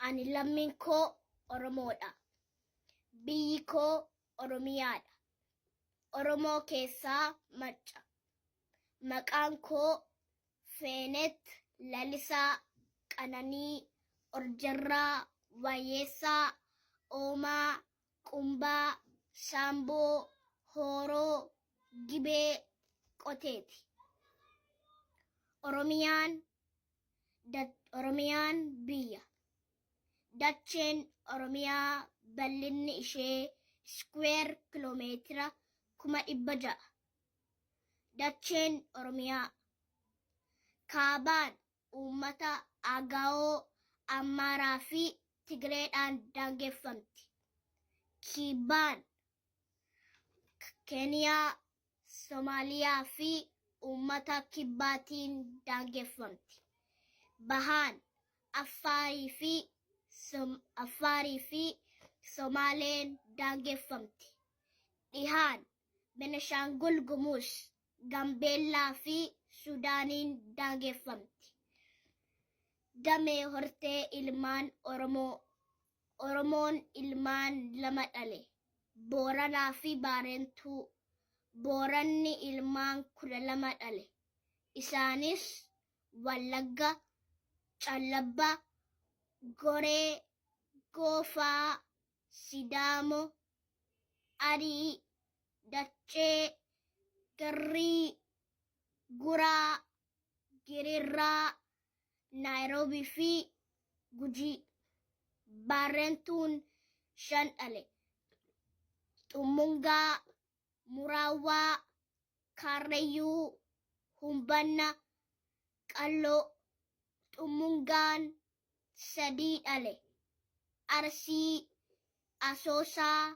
Ani lammiin koo Oromoodha. Biyyi koo Oromiyaadha. Oromoo keessaa Macca. Maqaan koo Feenet Lalisaa Qananii Orjarraa Wayyeessaa Oomaa Qumbaa Shaamboo Hooroo Gibee Qoteeti. Oromiyaan biyya. Dacheen Oromiyaa bal'inni ishee square kiiloomeetira 600. Dacheen Oromiyaa kaabaan uummata Agaawoo, Amaaraa fi Tigreedhaan daangeffamti. Kibbaan Keeniyaa, Soomaaliyaa fi uummata Kibbaatiin daangeffamti. Bahaan Affaarii fi Somaaleen daangeffamti. Dhihaan Beneshaangul Gumuz, Gambeellaa fi Sudaaniin daangeffamti. Damee hortee ilmaan Oromoo. Oromoon ilmaan lama dhale. Booranaa fi Baarentuu. Booranni ilmaan 12 dhale. Isaanis Wallagga, Callabba, Goree, Goofaa, Sidaamoo, Arii, Dachee, Garrii, Guraa, Girirraa, Naayiroobii fi Gujii. Baarentuun 5 dhale. Xummungaa, Muraawaa, Karrayyuu, Humbanna, Qalloo. Xummungaan 3 dhale. Arsii, Asoosaa,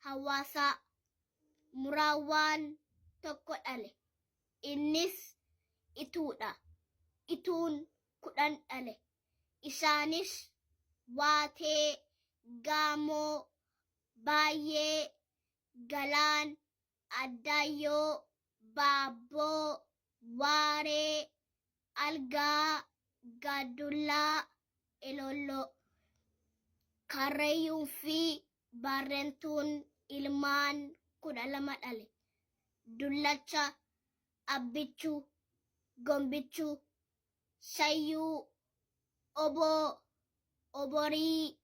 Hawaasaa. Muraawaan 1 dhale. Innis Ituudha. Ituun 10 dhale. Isaanis Waatee, Gaamoo, Baay'ee, Galaan, Addaayyoo, Baabboo, Waaree, Algaa, Gaadullaa, Elolloo. Karrayyuu fi Baarentuun ilmaan 12 dhale. Dullacha, Abbichuu, Gombichuu, Sayyuu, Oboo, Oborii,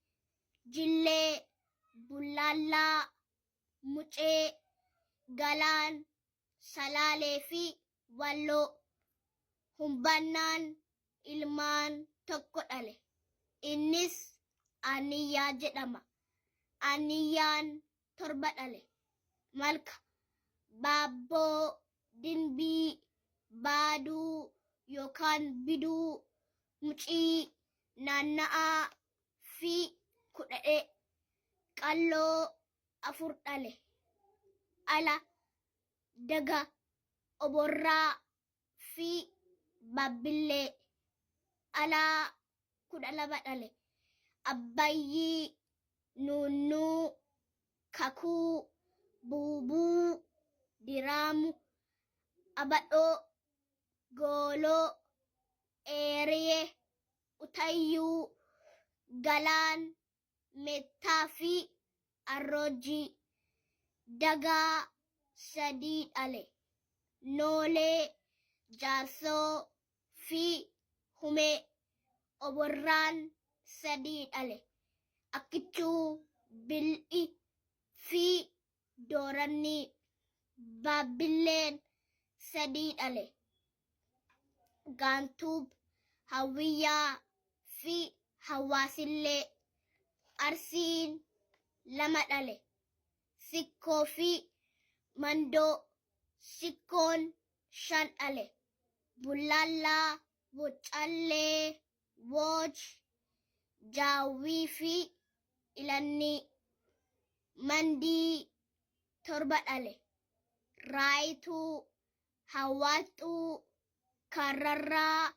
Jillee, Bullaallaa, Mucee, Galaan, Salaalee fi Walloo. Humbannaan ilmaan 1 dhale. Innis Aniyyaa jedhama. Aniyyaan 7 dhale. Malka, Baabboo, Dinbii, Baaduu yookaan Biduu, Mucii, Naanna'aa fi Kudhadhee. Qalloo 4 dhale. Ala, Daga, Oborraa fi Babbillee. Alaa 12 dhale. Abbayyii, Nuunnuu, Kakuu, Buubuu, Diraamu, Abadhoo, Gooloo, Eeriyee, Utayyuu, Galaan, Meettaa fi Arroojii. Dagaa 3 dhale. Noolee, Jaarsoo fi Humee. Oborraan 3 dhale. Akkichuu, Bil'i fi Doorannii. Baabbilleen 3 dhale. Gaantuub, Hawwiyyaa fi Hawaasillee. Arsiin 2 dhale. Sikkoo fi Mandoo. Sikkoon 5 dhale. Bullaallaa, Wuccallee, Wooj, Jaawwii fi Ilannii. Mandii 7 dhale. Raayituu, Hawaaxxuu, Karrarraa,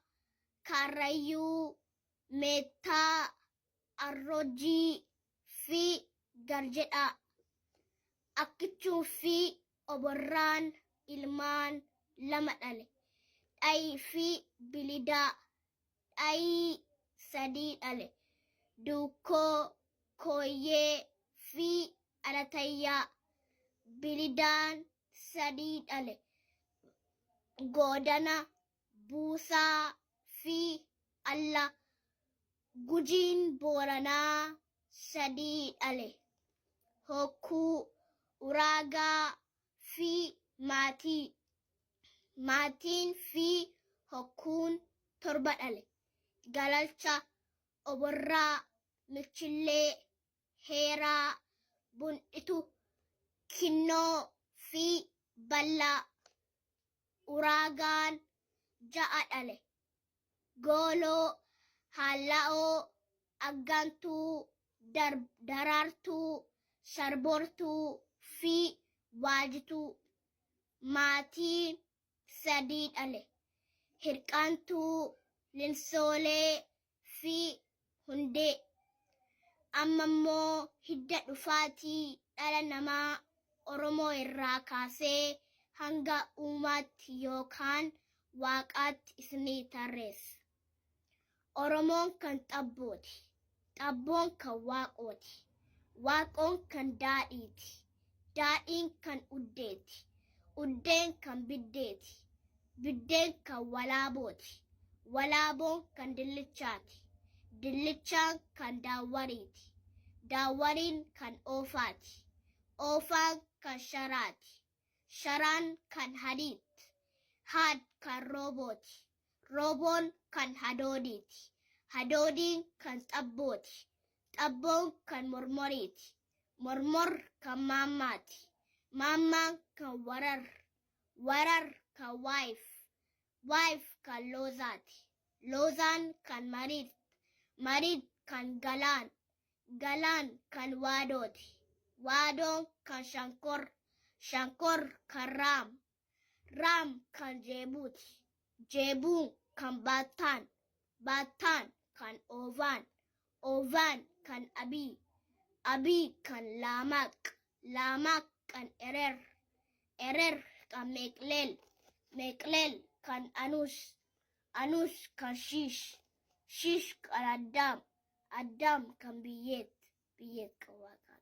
Karrayyuu, Meettaa, Arroojii fi Garjedhaa. Akkichuu fi Oborraan ilmaan 2 dhale. Dhayii fi Bilidaa. Dhayii 3 dhale. duukoo, kooyyee fi alatayyaa. Bilidaan sadii dhale. Goodana, buusaa fi alla. Gujiin booranaa sadii dhale. Hokkuu, uraagaa fi maatii. Maatiin fi hokkuun torba dhale. Galalcha, oborraa, michillee, heeraa, bundhitu, kinnoo fi ballaa. Uraagaan ja'a dhale. Gooloo, haalla'oo, aggaantuu, daraartuu, sharbortuu fi waajituu. Maatiin sadii dhale. Hirqaantuu, linsoolee fi hundee. Amma immoo hidda dhufaatii dhala namaa Oromoo irraa kaasee hanga uumaatti yookaan waaqaatti isinii tarreessa. Oromoon kan xabbooti. Xabboon kan waaqooti. Waaqoon kan daadhiiti. Daadhiin kan uddeeti. Uddeen kan biddeeti. Biddeen kan walaabooti. Walaaboon kan dillichaati. Dillichaan kan daawwariiti. Daawwariin kan oofaati. Oofaan kan sharaati. Sharaan kan hadiiti. Haad kan roobooti. Rooboon kan hadoodiiti. Hadoodiin kan xabbooti. Xabboon kan mormoriiti. Mormor kan maammaati. Maammaan kan warar. Warar kan waayif. Waayif kan loozaati. Loozaan kan mariid. Mariid kan galaan. Galaan kan waadooti. Waadoon kan shankor. Shankor kan raam. Raam kan jeebuuti. Jeebuun kan baattaan. Baattaan kan oovaan. Oovaan kan abii. Abii kan laamaaq. Laamaaq kan erer. Erer kan meeqleel. Meeqleel kan anuus. Anuus kan shiish. Shiish kan addaam. Addaam kan biyyeet. Biyyeet kan waaqaa.